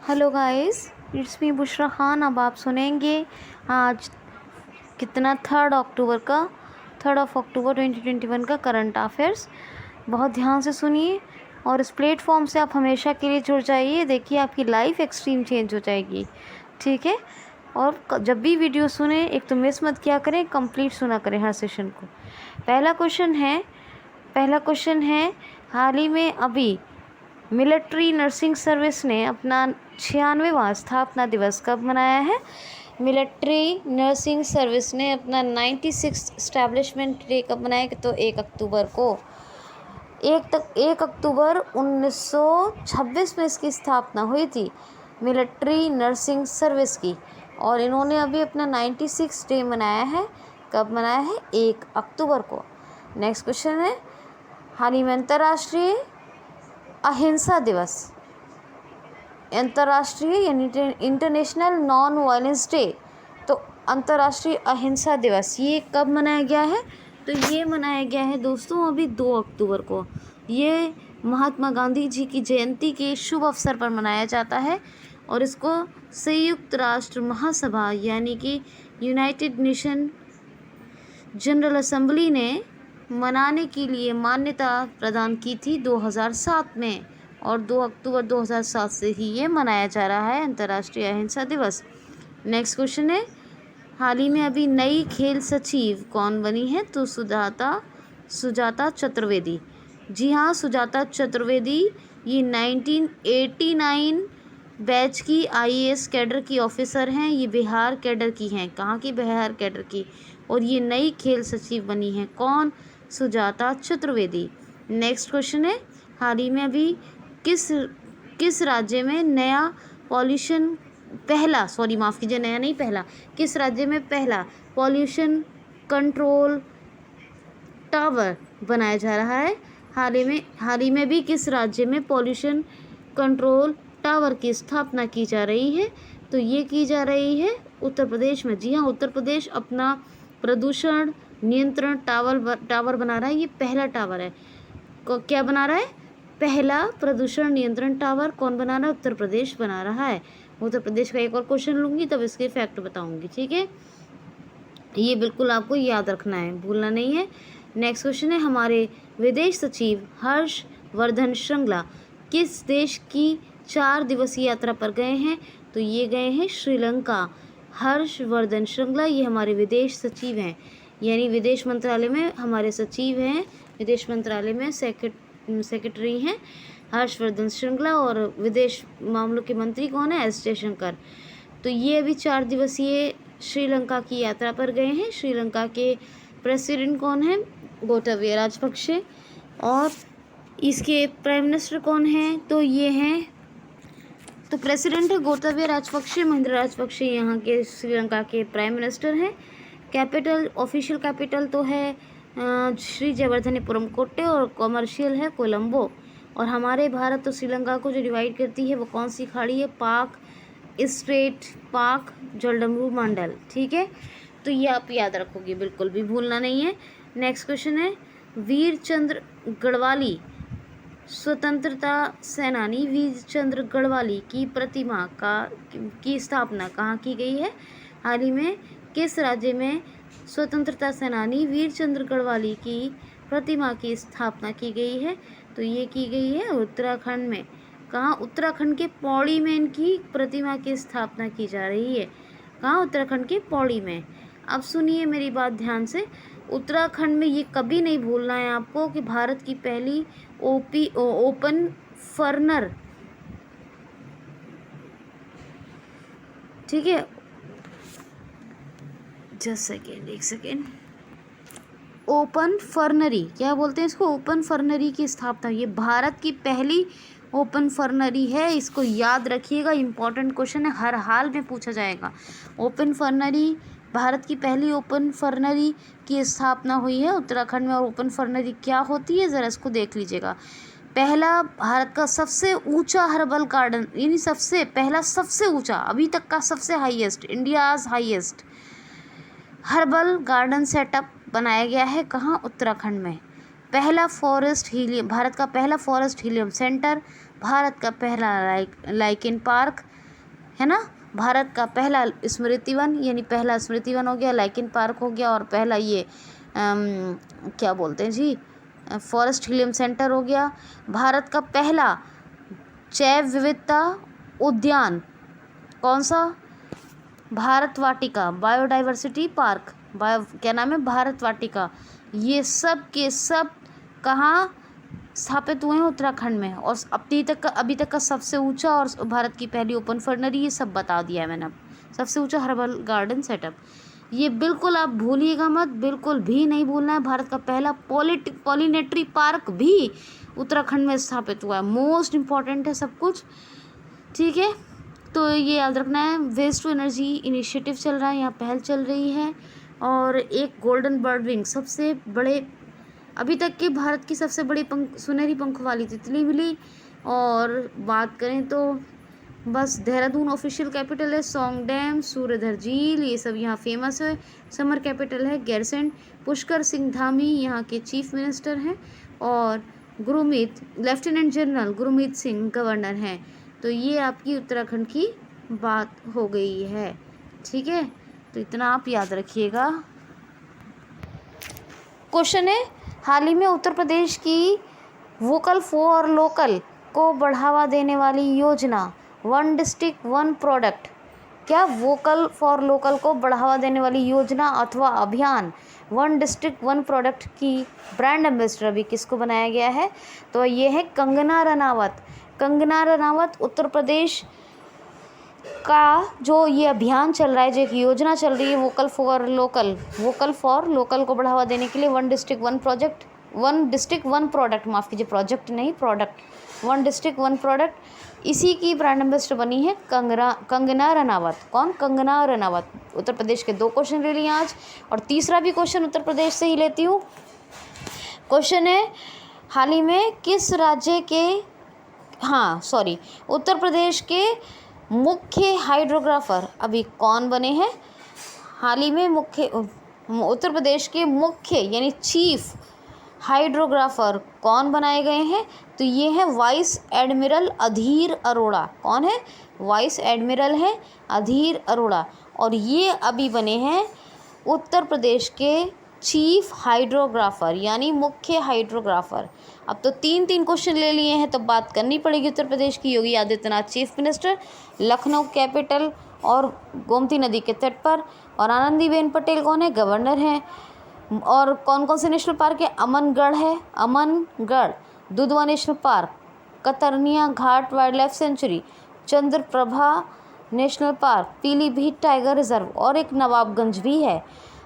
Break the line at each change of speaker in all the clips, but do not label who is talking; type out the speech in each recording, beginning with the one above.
Hello guys, it's me Bushra Khan. अब आप सुनेंगे आज कितना 3 अक्टूबर 2021 का करंट अफेयर्स। बहुत ध्यान से सुनिए और इस प्लेटफॉर्म से आप हमेशा के लिए जुड़ जाइए। देखिए आपकी लाइफ एक्सट्रीम चेंज हो जाएगी, ठीक है। और जब भी वीडियो सुने एक तो मिस मत किया करें, कंप्लीट सुना करें हर सेशन को। पहला क्वेश्चन है हाल ही में अभी मिलिट्री नर्सिंग सर्विस ने अपना 96वां स्थापना दिवस कब मनाया है? मिलिट्री नर्सिंग सर्विस ने अपना 96 इस्टेब्लिशमेंट डे कब मनाया? तो 1 अक्टूबर को। 1 अक्टूबर 1926 में इसकी स्थापना हुई थी, मिलिट्री नर्सिंग सर्विस की। और इन्होंने अभी अपना 96 डे मनाया है। कब मनाया है? 1 अक्टूबर को। नेक्स्ट क्वेश्चन है हाल ही में अंतर्राष्ट्रीय अहिंसा दिवस, अंतर्राष्ट्रीय यानी इंटरनेशनल नॉन वायलेंस डे, तो अंतर्राष्ट्रीय अहिंसा दिवस ये कब मनाया गया है? तो ये मनाया गया है दोस्तों अभी 2 अक्टूबर को। ये महात्मा गांधी जी की जयंती के शुभ अवसर पर मनाया जाता है और इसको संयुक्त राष्ट्र महासभा यानी कि यूनाइटेड नेशन जनरल असेंबली ने मनाने के लिए मान्यता प्रदान की थी 2007 में, और 2 अक्टूबर 2007 से ही ये मनाया जा रहा है अंतर्राष्ट्रीय अहिंसा दिवस। नेक्स्ट क्वेश्चन है हाल ही में अभी नई खेल सचिव कौन बनी है? तो सुजाता चतुर्वेदी। जी हाँ, सुजाता चतुर्वेदी ये 1989 बैच की IAS कैडर की ऑफिसर हैं। ये बिहार कैडर की हैं। कहाँ की? बिहार कैडर की। और ये नई खेल सचिव बनी हैं। कौन? सुजाता चतुर्वेदी। नेक्स्ट क्वेश्चन है हाल ही में अभी किस राज्य में नया पॉल्यूशन किस राज्य में पहला पॉल्यूशन कंट्रोल टावर बनाया जा रहा है? हाल ही में भी किस राज्य में पॉल्यूशन कंट्रोल टावर की स्थापना की जा रही है? तो ये की जा रही है उत्तर प्रदेश में। जी हाँ, उत्तर प्रदेश अपना प्रदूषण नियंत्रण टावर बना रहा है। ये पहला टावर है। क्या बना रहा है? पहला प्रदूषण नियंत्रण टावर कौन बना रहा है? उत्तर प्रदेश बना रहा है। उत्तर प्रदेश का एक और क्वेश्चन लूँगी तब इसके फैक्ट बताऊँगी, ठीक है। ये बिल्कुल आपको याद रखना है, भूलना नहीं है। नेक्स्ट क्वेश्चन है हमारे विदेश सचिव हर्षवर्धन श्रृंगला किस देश की 4 दिवसीय यात्रा पर गए हैं? तो ये गए हैं श्रीलंका। हर्षवर्धन श्रृंगला ये हमारे विदेश सचिव हैं, यानी विदेश मंत्रालय में हमारे सचिव हैं। विदेश मंत्रालय में सेक्रेटरी हैं हर्षवर्धन श्रृंगला, और विदेश मामलों के मंत्री कौन है? एस जयशंकर। तो ये अभी 4 दिवसीय श्रीलंका की यात्रा पर गए हैं। श्रीलंका के प्रेसिडेंट कौन है? गोटाबया राजपक्षे। और इसके प्राइम मिनिस्टर कौन हैं? तो ये हैं, तो प्रेसिडेंट है गोटाबया राजपक्षे, महिंद्रा राजपक्षे यहाँ के श्रीलंका के प्राइम मिनिस्टर हैं। कैपिटल, ऑफिशियल कैपिटल तो है श्री जयवर्धनेपुरम कोट्टे, और कॉमर्शियल है कोलंबो। और हमारे भारत और श्रीलंका को जो डिवाइड करती है वो कौन सी खाड़ी है? पाक स्ट्रेट, पाक जलडमरू मंडल, ठीक है। तो ये आप याद रखोगे, बिल्कुल भी भूलना नहीं है। नेक्स्ट क्वेश्चन है वीर चंद्र गढ़वाली स्वतंत्रता सेनानी वीर चंद्र गढ़वाली की प्रतिमा की स्थापना कहाँ की गई है? हाल ही में किस राज्य में स्वतंत्रता सेनानी वीर चंद्र गढ़वाली की प्रतिमा की स्थापना की गई है? तो ये की गई है उत्तराखंड में। कहाँ? उत्तराखंड के पौड़ी में इनकी प्रतिमा की स्थापना की जा रही है। कहाँ? उत्तराखंड के पौड़ी में। अब सुनिए मेरी बात ध्यान से, उत्तराखंड में ये कभी नहीं भूलना है आपको कि भारत की पहली ओपन फर्नर, ठीक है, जस्ट एक सेकेंड, ओपन फर्नरी, क्या बोलते हैं इसको? ओपन फर्नरी की स्थापना, ये भारत की पहली ओपन फर्नरी है। इसको याद रखिएगा, इंपॉर्टेंट क्वेश्चन है, हर हाल में पूछा जाएगा। ओपन फर्नरी, भारत की पहली ओपन फर्नरी की स्थापना हुई है उत्तराखंड में। और ओपन फर्नरी क्या होती है ज़रा इसको देख लीजिएगा। पहला भारत का सबसे ऊंचा हर्बल गार्डन, यानी सबसे ऊंचा, अभी तक का सबसे highest, India's highest herbal garden setup बनाया गया है। कहाँ? उत्तराखंड में। पहला फॉरेस्ट हीलियम, भारत का पहला फॉरेस्ट हीलियम सेंटर भारत का पहला लाइकेन पार्क है ना, भारत का पहला स्मृति वन, यानी पहला स्मृति वन हो गया, लाइकेन पार्क हो गया, और पहला ये क्या बोलते हैं जी, फॉरेस्ट हिलियम सेंटर हो गया। भारत का पहला जैव विविधता उद्यान कौन सा, भारत वाटिका, बायोडाइवर्सिटी पार्क, क्या नाम है, भारत वाटिका। ये सब के सब कहाँ स्थापित हुए हैं, उत्तराखंड में। और अभी तक का सबसे ऊंचा और भारत की पहली ओपन फर्नरी, ये सब बता दिया है मैंने। अब सबसे ऊंचा हर्बल गार्डन सेटअप, ये बिल्कुल आप भूलिएगा मत, बिल्कुल भी नहीं भूलना है। भारत का पहला पॉलिनेटरी पार्क भी उत्तराखंड में स्थापित हुआ है। मोस्ट इम्पॉर्टेंट है सब कुछ, ठीक है। तो ये याद रखना है। वेस्ट टू एनर्जी इनिशिएटिव चल रहा है, यहाँ पहल चल रही है। और एक गोल्डन बर्ड विंग, सबसे बड़े अभी तक के भारत की सबसे बड़ी सुनहरी पंख वाली तितली मिली। और बात करें तो बस देहरादून ऑफिशियल कैपिटल है, सौंग डैम, सूर्यधर झील, ये सब यहाँ फेमस है। समर कैपिटल है गैरसैंण। पुष्कर सिंह धामी यहाँ के चीफ मिनिस्टर हैं। और lieutenant general Gurmeet Singh governor हैं। तो ये आपकी उत्तराखंड की बात हो गई है, ठीक है। तो इतना आप याद रखिएगा। क्वेश्चन है, हाल ही में उत्तर प्रदेश की वोकल फॉर लोकल को बढ़ावा देने वाली योजना वन डिस्ट्रिक्ट वन प्रोडक्ट, क्या वोकल फॉर लोकल को बढ़ावा देने वाली योजना अथवा अभियान वन डिस्ट्रिक्ट वन प्रोडक्ट की ब्रांड एम्बेसडर अभी किसको बनाया गया है, तो ये है कंगना रनावत। कंगना रनावत उत्तर प्रदेश का जो ये अभियान चल रहा है, जो एक योजना चल रही है वोकल फॉर लोकल को बढ़ावा देने के लिए वन डिस्ट्रिक्ट वन प्रोडक्ट, माफ़ कीजिए प्रोजेक्ट नहीं, product, one district one product, इसी की ब्रांड एम्बेसडर बनी है कंगना रनावत। कौन, कंगना रनावत। उत्तर प्रदेश के 2 क्वेश्चन ले लिए आज, और तीसरा भी क्वेश्चन उत्तर प्रदेश से ही लेती हूँ। क्वेश्चन है, हाल ही में किस राज्य के उत्तर प्रदेश के मुख्य हाइड्रोग्राफर अभी कौन बने हैं। हाल ही में उत्तर प्रदेश के मुख्य यानी चीफ हाइड्रोग्राफर कौन बनाए गए हैं, तो ये है वाइस एडमिरल अधीर अरोड़ा। कौन है, वाइस एडमिरल है अधीर अरोड़ा। और ये अभी बने हैं उत्तर प्रदेश के चीफ हाइड्रोग्राफर यानी मुख्य हाइड्रोग्राफर। अब तो 3 क्वेश्चन ले लिए हैं, तो बात करनी पड़ेगी उत्तर प्रदेश की। Yogi Adityanath chief minister, Lucknow capital और गोमती नदी के तट पर। और आनंदीबेन पटेल कौन है, गवर्नर हैं। और कौन कौन से नेशनल पार्क है, अमनगढ़ है, Amangarh, Dudhwa national park, Katarniya Ghat wildlife sanctuary, Chandraprabha national park, Pilibhit tiger reserve, और एक नवाबगंज भी है।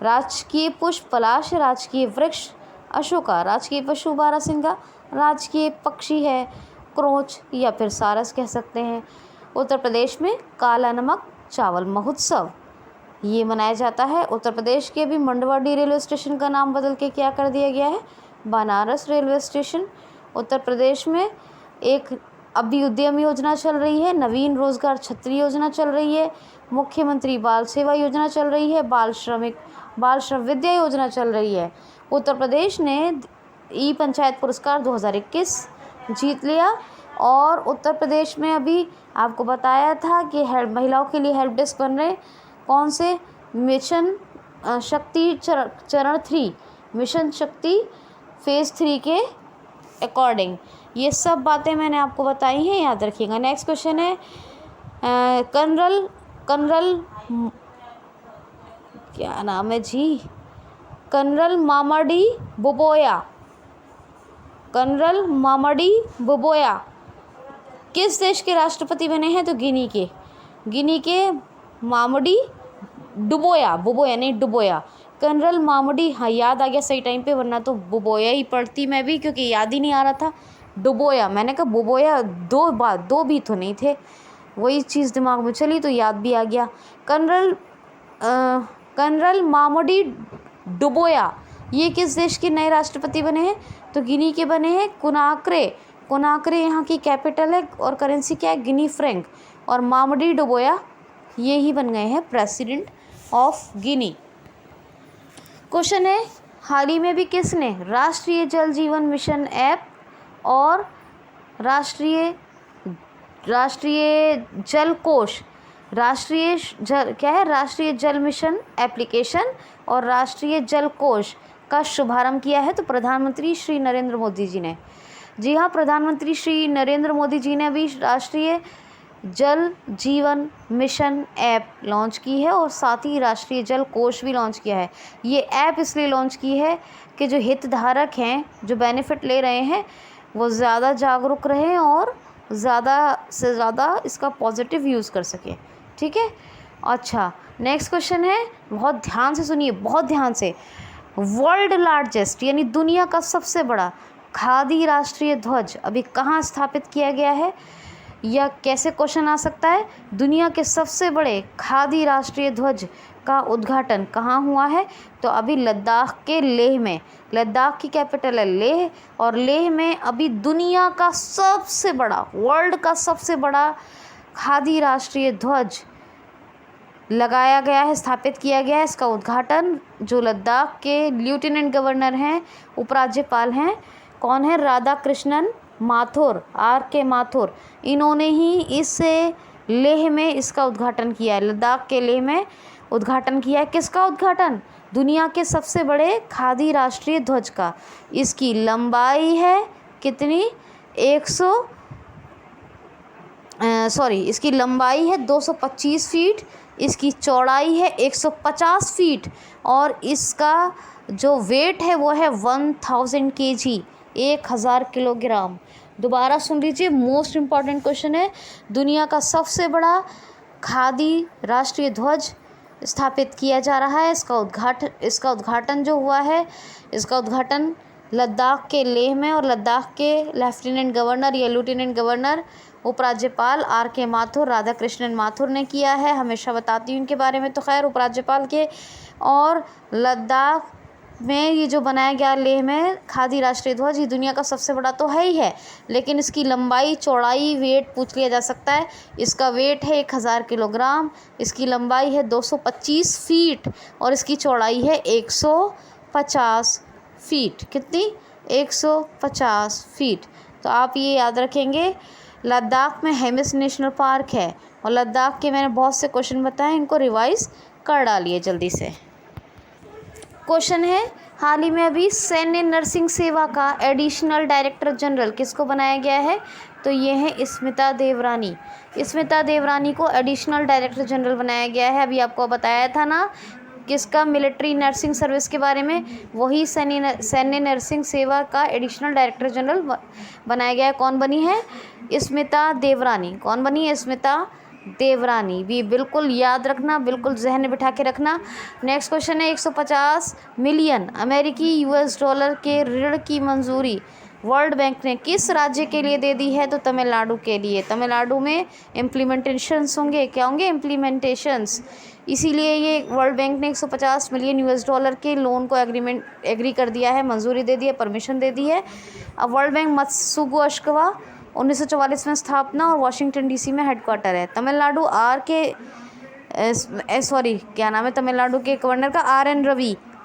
राजकीय पुष्प पलाश, राजकीय वृक्ष अशोका, राजकीय पशु बारहसिंगा, राजकीय पक्षी है क्रोच या फिर सारस कह सकते हैं। उत्तर प्रदेश में काला नमक चावल महोत्सव ये मनाया जाता है। उत्तर प्रदेश के भी मंडवाडी रेलवे स्टेशन का नाम बदल के क्या कर दिया गया है, बनारस रेलवे स्टेशन। उत्तर प्रदेश में एक अभी उद्यम योजना चल रही है, नवीन रोजगार छतरी योजना चल रही है, मुख्यमंत्री बाल सेवा योजना चल रही है, बाल श्रम विद्या योजना चल रही है। उत्तर प्रदेश ने ई पंचायत पुरस्कार 2021 जीत लिया। और उत्तर प्रदेश में अभी आपको बताया था कि महिलाओं के लिए हेल्प डेस्क बन रहे, कौन से, मिशन शक्ति चरण 3, मिशन शक्ति फेज़ 3 के अकॉर्डिंग। ये सब बातें मैंने आपको बताई हैं, याद रखिएगा। नेक्स्ट क्वेश्चन है, कर्नल क्या नाम है जी, कर्नल मामाडी बुबोया किस देश के राष्ट्रपति बने हैं, तो गिनी के मामडी बुबोया नहीं डुबोया, कर्नल मामडी। हाँ याद आ गया सही टाइम पे, वरना तो बुबोया ही पढ़ती मैं भी, क्योंकि याद ही नहीं आ रहा था। डुबोया, मैंने कहा बुबोया, 2 भी तो नहीं थे, वही चीज़ दिमाग में चली तो याद भी आ गया। कर्नल मामडी डुबोया ये किस देश के नए राष्ट्रपति बने हैं, तो गिनी के बने हैं। कोनाक्रे यहाँ की कैपिटल है और करेंसी क्या है, गिनी फ्रैंक। और मामडी डुबोया ये ही बन गए हैं प्रेसिडेंट ऑफ गिनी। क्वेश्चन है, हाल ही में भी किसने राष्ट्रीय जल जीवन मिशन ऐप और राष्ट्रीय राष्ट्रीय जल कोष, राष्ट्रीय जल क्या है, राष्ट्रीय जल मिशन एप्लीकेशन और राष्ट्रीय जल कोष का शुभारंभ किया है? तो प्रधानमंत्री श्री नरेंद्र मोदी जी ने। जी हाँ, प्रधानमंत्री श्री नरेंद्र मोदी जी ने अभी राष्ट्रीय जल जीवन मिशन ऐप लॉन्च की है और साथ ही राष्ट्रीय जल कोष भी लॉन्च किया है। ये ऐप इसलिए लॉन्च की है कि जो हितधारक हैं, जो बेनिफिट ले रहे हैं, वो ज़्यादा जागरूक रहें और ज़्यादा से ज़्यादा इसका पॉजिटिव यूज़ कर सकें। ठीक है। अच्छा, नेक्स्ट क्वेश्चन है, बहुत ध्यान से सुनिए, बहुत ध्यान से। वर्ल्ड लार्जेस्ट यानी दुनिया का सबसे बड़ा खादी राष्ट्रीय ध्वज अभी कहाँ स्थापित किया गया है? या कैसे क्वेश्चन आ सकता है, दुनिया के सबसे बड़े खादी राष्ट्रीय ध्वज का उद्घाटन कहाँ हुआ है? तो अभी लद्दाख के लेह में। लद्दाख की कैपिटल है लेह, और लेह में अभी दुनिया का सबसे बड़ा, वर्ल्ड का सबसे बड़ा खादी राष्ट्रीय ध्वज लगाया गया है, स्थापित किया गया है। इसका उद्घाटन जो लद्दाख के लेफ्टिनेंट गवर्नर हैं, उपराज्यपाल हैं, कौन है? राधा कृष्णन माथुर, RK माथुर, इन्होंने ही इस लेह में इसका उद्घाटन किया है। लद्दाख के लेह में उद्घाटन किया है। किसका उद्घाटन? दुनिया के सबसे बड़े खादी राष्ट्रीय ध्वज का। इसकी लंबाई है कितनी? इसकी लंबाई है 225 फीट, इसकी चौड़ाई है 150 फीट और इसका जो वेट है वो है 1000 kg, 1000 किलोग्राम। दोबारा सुन लीजिए, मोस्ट इम्पॉर्टेंट क्वेश्चन है। दुनिया का सबसे बड़ा खादी राष्ट्रीय ध्वज स्थापित किया जा रहा है। इसका उद्घाटन जो हुआ है, इसका उद्घाटन लद्दाख के लेह में, और लद्दाख के लेफ्टिनेंट गवर्नर उपराज्यपाल RK माथुर, राधा कृष्णन माथुर ने किया है। हमेशा बताती हूँ इनके बारे में, तो खैर उपराज्यपाल के। और लद्दाख में ये जो बनाया गया लेह में खादी राष्ट्रीय ध्वज, ये दुनिया का सबसे बड़ा तो है ही है, लेकिन इसकी लंबाई, चौड़ाई, वेट पूछ लिया जा सकता है। इसका वेट है 1000 किलोग्राम, इसकी लंबाई है 225 फीट और इसकी चौड़ाई है 150 फीट। कितनी? 150 फीट। तो आप ये याद रखेंगे। लद्दाख में हेमिस नेशनल पार्क है, और लद्दाख के मैंने बहुत से क्वेश्चन बताए, इनको रिवाइज कर डालिए जल्दी से। क्वेश्चन है, हाल ही में अभी सैन्य नर्सिंग सेवा का एडिशनल डायरेक्टर जनरल किसको बनाया गया है? तो ये है स्मिता देवरानी। स्मिता देवरानी को एडिशनल डायरेक्टर जनरल बनाया गया है। अभी आपको बताया था ना किसका, मिलिट्री नर्सिंग सर्विस के बारे में, वही सैन्य नर्सिंग सेवा का एडिशनल डायरेक्टर जनरल बनाया गया है। कौन बनी है? स्मिता देवरानी। कौन बनी है? स्मिता देवरानी। भी बिल्कुल याद रखना, बिल्कुल जहन में बिठा के रखना। नेक्स्ट क्वेश्चन है, 150 मिलियन अमेरिकी US डॉलर के ऋण की मंजूरी वर्ल्ड बैंक ने किस राज्य के लिए दे दी है? तो तमिलनाडु के लिए। तमिलनाडु में इम्प्लीमेंटेशंस होंगे। क्या होंगे? इम्प्लीमेंटेशंस। इसीलिए ये वर्ल्ड बैंक ने 150 मिलियन US डॉलर के लोन को एग्री कर दिया है, मंजूरी दे दी है, परमिशन दे दी है। अब वर्ल्ड बैंक मत्सुगुअश्कवा 1944 में स्थापना और वाशिंगटन DC में हेडक्वार्टर है। तमिलनाडु क्या नाम है तमिलनाडु के गवर्नर का?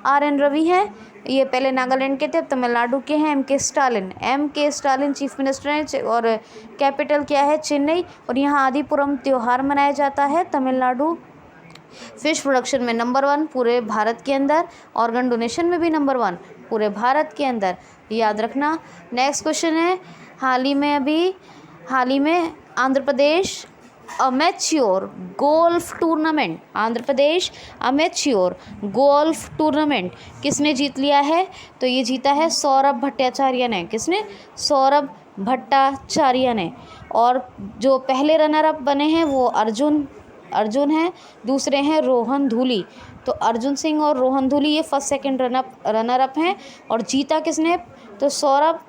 RN रवि है। ये पहले नागालैंड के थे, अब तमिलनाडु के हैं। MK स्टालिन चीफ मिनिस्टर हैं, और कैपिटल क्या है? चेन्नई। और यहाँ आदिपुरम त्यौहार मनाया जाता है। तमिलनाडु फिश प्रोडक्शन में नंबर 1 पूरे भारत के अंदर, ऑर्गन डोनेशन में भी नंबर 1 पूरे भारत के अंदर, याद रखना। नेक्स्ट क्वेश्चन है, हाल ही में Andhra Pradesh amateur golf tournament किसने जीत लिया है? तो ये जीता है सौरभ भट्टाचार्य ने। किसने? सौरभ भट्टाचार्य ने। और जो पहले रनर अप बने हैं वो अर्जुन हैं, दूसरे हैं रोहन धूली। तो अर्जुन सिंह और रोहन धूली ये फर्स्ट सेकंड रनर अप हैं। और जीता किसने? तो सौरभ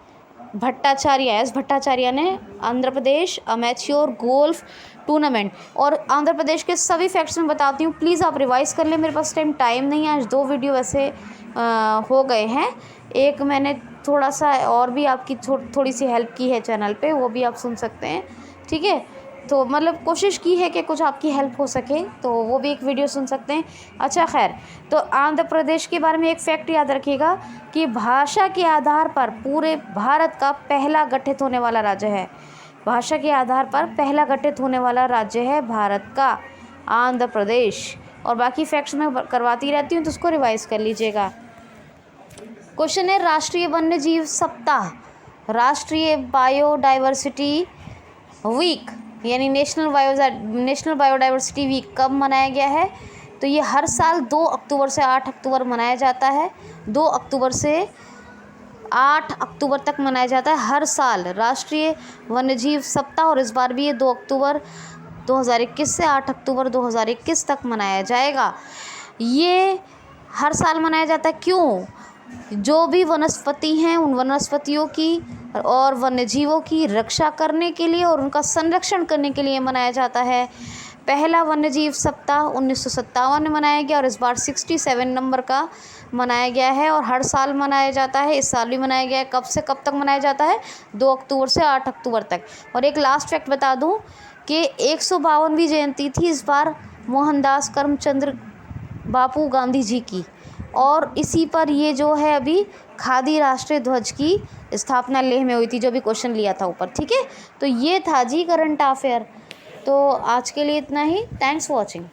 भट्टाचार्य ने Andhra Pradesh amateur golf tournament. और आंध्र प्रदेश के सभी फैक्ट्स मैं बताती हूँ, प्लीज़ आप रिवाइज़ कर लें। मेरे पास टाइम नहीं है, आज 2 वीडियो वैसे हो गए हैं। एक मैंने थोड़ा सा और भी आपकी थोड़ी सी हेल्प की है चैनल पे, वो भी आप सुन सकते हैं। ठीक है, तो मतलब कोशिश की है कि कुछ आपकी हेल्प हो सके, तो वो भी एक वीडियो सुन सकते हैं। अच्छा खैर, तो आंध्र प्रदेश के बारे में एक फैक्ट याद रखिएगा कि भाषा के आधार पर पूरे भारत का पहला गठित होने वाला राज्य है। भाषा के आधार पर पहला गठित होने वाला राज्य है भारत का आंध्र प्रदेश। और बाकी फैक्ट्स मैं करवाती रहती हूँ तो उसको रिवाइज कर लीजिएगा। क्वेश्चन है राष्ट्रीय वन्य जीव सप्ताह, राष्ट्रीय बायोडाइवर्सिटी वीक यानी नेशनल बायोडाइवर्सिटी वीक कब मनाया गया है? तो ये हर साल 2 अक्टूबर से 8 अक्टूबर मनाया जाता है। 2 अक्टूबर से 8 अक्टूबर तक मनाया जाता है हर साल राष्ट्रीय वन्यजीव सप्ताह। और इस बार भी ये 2 अक्टूबर 2021 से 8 अक्टूबर 2021 तक मनाया जाएगा। ये हर साल मनाया जाता है क्यों? जो भी वनस्पति हैं उन वनस्पतियों की और वन्यजीवों की रक्षा करने के लिए और उनका संरक्षण करने के लिए मनाया जाता है। पहला वन्यजीव सप्ताह 1957 में मनाया गया और इस बार 67 नंबर का मनाया गया है और हर साल मनाया जाता है। इस साल भी मनाया गया है। कब से कब तक मनाया जाता है? 2 अक्टूबर से 8 अक्टूबर तक। और एक लास्ट फैक्ट बता दूं कि 152वीं जयंती थी इस बार मोहनदास करमचंद बापू गांधी जी की, और इसी पर ये जो है अभी खादी राष्ट्रीय ध्वज की स्थापना लेह में हुई थी, जो भी क्वेश्चन लिया था ऊपर। ठीक है, तो ये था जी करंट अफेयर। तो आज के लिए इतना ही। Thanks for watching.